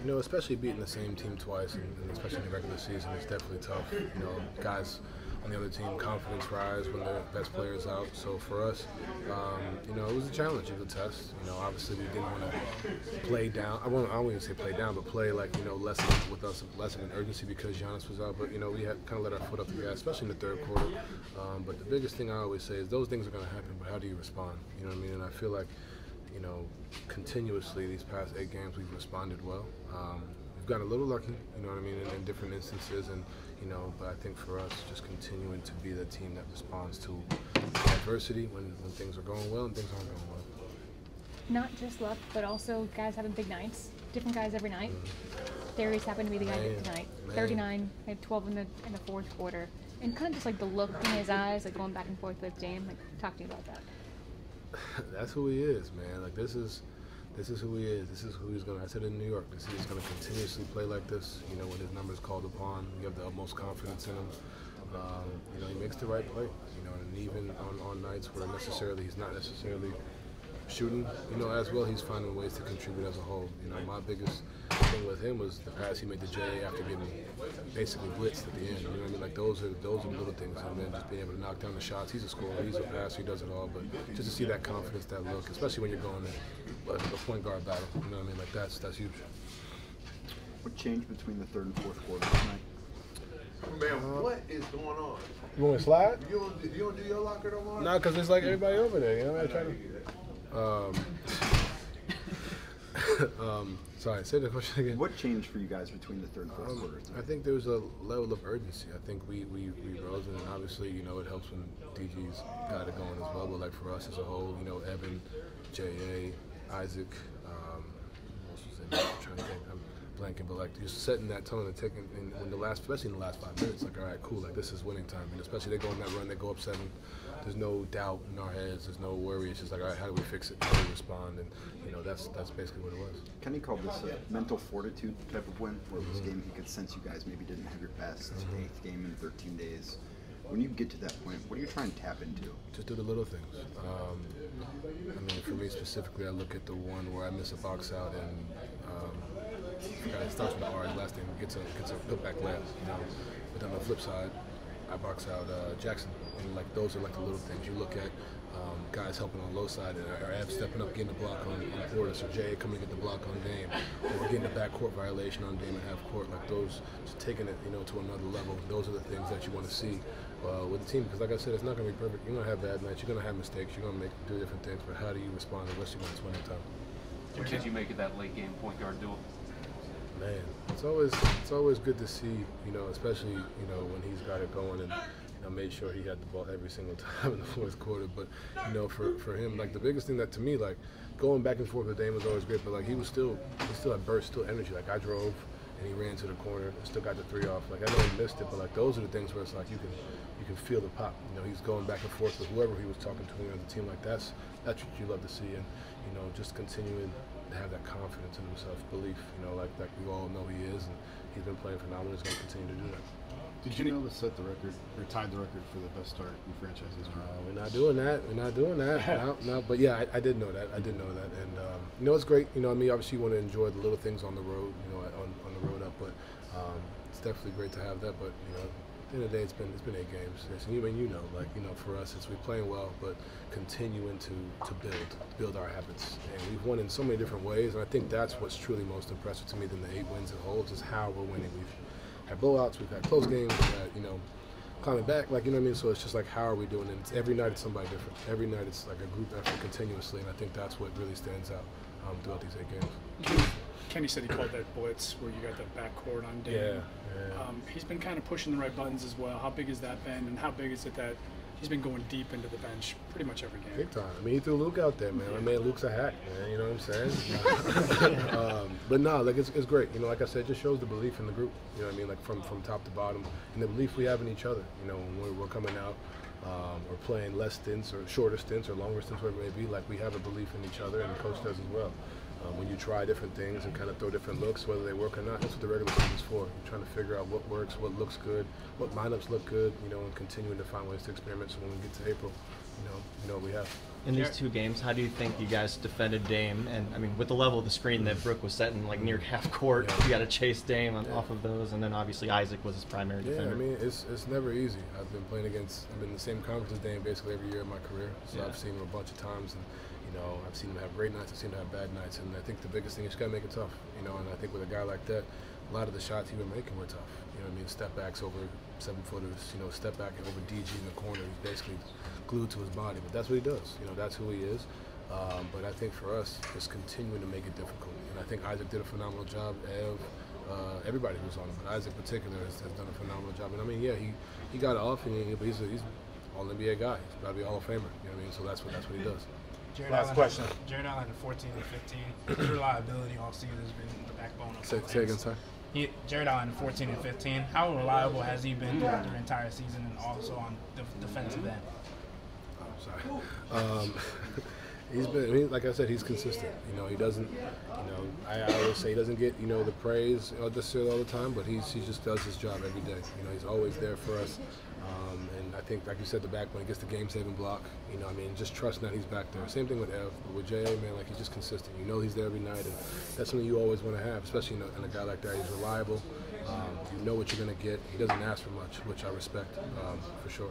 You know, especially beating the same team twice, and especially in the regular season, it's definitely tough. You know, guys on the other team, confidence rise when their best player's out. So for us, you know, it was a challenge, it was a test. You know, obviously we didn't want to play down. I don't even say play down, but play like, you know, less with us, less of an urgency because Giannis was out. But, you know, we had kind of let our foot off the gas, especially in the third quarter. But the biggest thing I always say is those things are going to happen, but how do you respond? You know what I mean? And I feel like, you know, continuously these past 8 games we've responded well. We've gotten a little lucky, you know what I mean, in different instances, and you know, but I think for us, just continuing to be the team that responds to adversity when things are going well and things aren't going well. Not just luck, but also guys having big nights. Different guys every night. Darius happened to be the guy tonight. 39, had 12 in the fourth quarter, and kind of just like the look in his eyes, like going back and forth with Dame. Like, talk to you about that. That's who he is, man. Like this is who he is. This is who he's gonna. I said in New York, he's gonna continuously play like this. You know, when his number is called upon, you have the utmost confidence in him. You know, he makes the right play. You know, and even on nights where he's not necessarily shooting, you know, as well, he's finding ways to contribute as a whole. You know, my biggest thing with him was the pass he made to Jay after getting basically blitzed at the end. You know what I mean? Like those are little things, and then just being able to knock down the shots. He's a scorer, he's a passer, he does it all. But just to see that confidence, that look, especially when you're going to a point guard battle, you know what I mean? Like that's huge. What changed between the third and fourth quarter tonight? Man, what is going on? You want to slide? You don't do your locker no more? No, because there's like everybody over there. You know what I'm trying to. Sorry, say the question again. What changed for you guys between the third and fourth quarter? I think there was a level of urgency. I think we rose, and obviously, you know, it helps when DG's got it going as well. But like for us as a whole, you know, Evan, J.A., Isaac, what else was in there? I'm trying to think. I'm blanking, but like just setting that tone and taking, especially in the last 5 minutes, like all right, cool, like this is winning time. And especially they go on that run, they go up 7. There's no doubt in our heads. There's no worry. It's just like, all right, how do we fix it? How do we respond? And you know, that's basically what it was. Kenny called this a mental fortitude type of win, where it was a game he could sense you guys maybe didn't have your best 8th game in 13 days. When you get to that point, what are you trying to tap into? Just do the little things. I mean, for me specifically, I look at the one where I miss a box out and it starts with the R. Last thing gets a putback layup. You know, but on the flip side, I box out Jackson. And like those are like the little things you look at. Guys helping on the low side, or Ab stepping up, getting the block on Portis, or Jay coming to get the block on Dame, or getting the backcourt violation on Dame and half court. Like those, just taking it, you know, to another level. Those are the things that you want to see with the team. Because like I said, it's not going to be perfect. You're going to have bad nights. You're going to have mistakes. You're going to do different things. But how do you respond unless you're going to winning time? What did you make of that late game point guard duel? Man, it's always good to see, you know, especially, you know, when he's got it going and I made sure he had the ball every single time in the fourth quarter. But, you know, for him, like the biggest thing that to me, like going back and forth with Dame was always great, but like he still had burst, still energy. Like I drove and he ran to the corner and still got the 3 off. Like I know he missed it, but like those are the things where it's like you can feel the pop. You know, he's going back and forth with whoever he was talking to on the team. Like that's what you love to see, and you know, just continuing to have that confidence in himself, belief. You know, like we all know he is, and he's been playing phenomenal. He's going to continue to do that. Did you know to set the record or tied the record for the best start in franchise history? We're not doing that. We're not doing that. No. But yeah, I did know that. I did know that, and you know, it's great. You know, I mean, obviously you want to enjoy the little things on the road. You know, on the road up, but it's definitely great to have that. But you know, at the end of the day, it's been 8 games. And you know, like you know, for us, we're playing well, but continuing to build our habits. And we've won in so many different ways, and I think that's what's truly most impressive to me than the 8 wins it holds is how we're winning. We've had blowouts, we've had close games, we've had, you know, climbing back, like, you know what I mean? So it's just like, how are we doing it? It's, every night it's somebody different. Every night it's like a group effort continuously, and I think that's what really stands out throughout these 8 games. Kenny said he called that blitz where you got that backcourt on Dame. Yeah. He's been kind of pushing the right buttons as well. How big has that been, and how big is it that he's been going deep into the bench pretty much every game? Big time. I mean, he threw Luke out there, man. I mean, Luke's a hack, man. You know what I'm saying? But no, like it's great. You know, like I said, it just shows the belief in the group. You know what I mean? Like from top to bottom, and the belief we have in each other. You know, when we're coming out or playing less stints or shorter stints or longer stints, whatever it may be, like we have a belief in each other, and the coach does as well. When you try different things and kind of throw different looks, whether they work or not, that's what the regular season's for. You're trying to figure out what works, what looks good, what lineups look good, you know, and continuing to find ways to experiment so when we get to April, you know what we have. In these two games, how do you think you guys defended Dame? And I mean, with the level of the screen that Brooke was setting, like near half court, you got to chase Dame off of those, and then obviously Isaac was his primary defender. Yeah, I mean, it's never easy. I've been playing against, I'm in the same conference as Dame basically every year of my career, so I've seen him a bunch of times, and you know, I've seen him have great nights, I've seen him have bad nights, and I think the biggest thing is you got to make it tough, you know. And I think with a guy like that, a lot of the shots he was making were tough. You know what I mean? Step backs over 7-footers, you know, step back over DG in the corner. He's basically glued to his body, but that's what he does. You know, that's who he is. But I think for us, it's continuing to make it difficult. And I think Isaac did a phenomenal job. Everybody who was on him, but Isaac in particular has done a phenomenal job. And I mean, yeah, he got off, but he's an all-NBA guy. He's about to be a Hall of Famer. You know what I mean? So that's what he does. Last question. Jared Allen at 14 and 15. His reliability all season has been the backbone of the Say again, sorry. Jared Allen at 14 and 15. How reliable has he been throughout the entire season and also on the defensive end? Oh, sorry. He's been, like I said, he's consistent. You know, he doesn't, you know, I always say he doesn't get, you know, the praise all the time, but he just does his job every day. You know, he's always there for us. And I think, like you said, the back when he gets the game-saving block, you know, I mean, just trusting that he's back there. Same thing with Ev, but with J.A., man, like he's just consistent. You know he's there every night, and that's something you always want to have, especially in a guy like that. He's reliable. You know what you're going to get. He doesn't ask for much, which I respect for sure.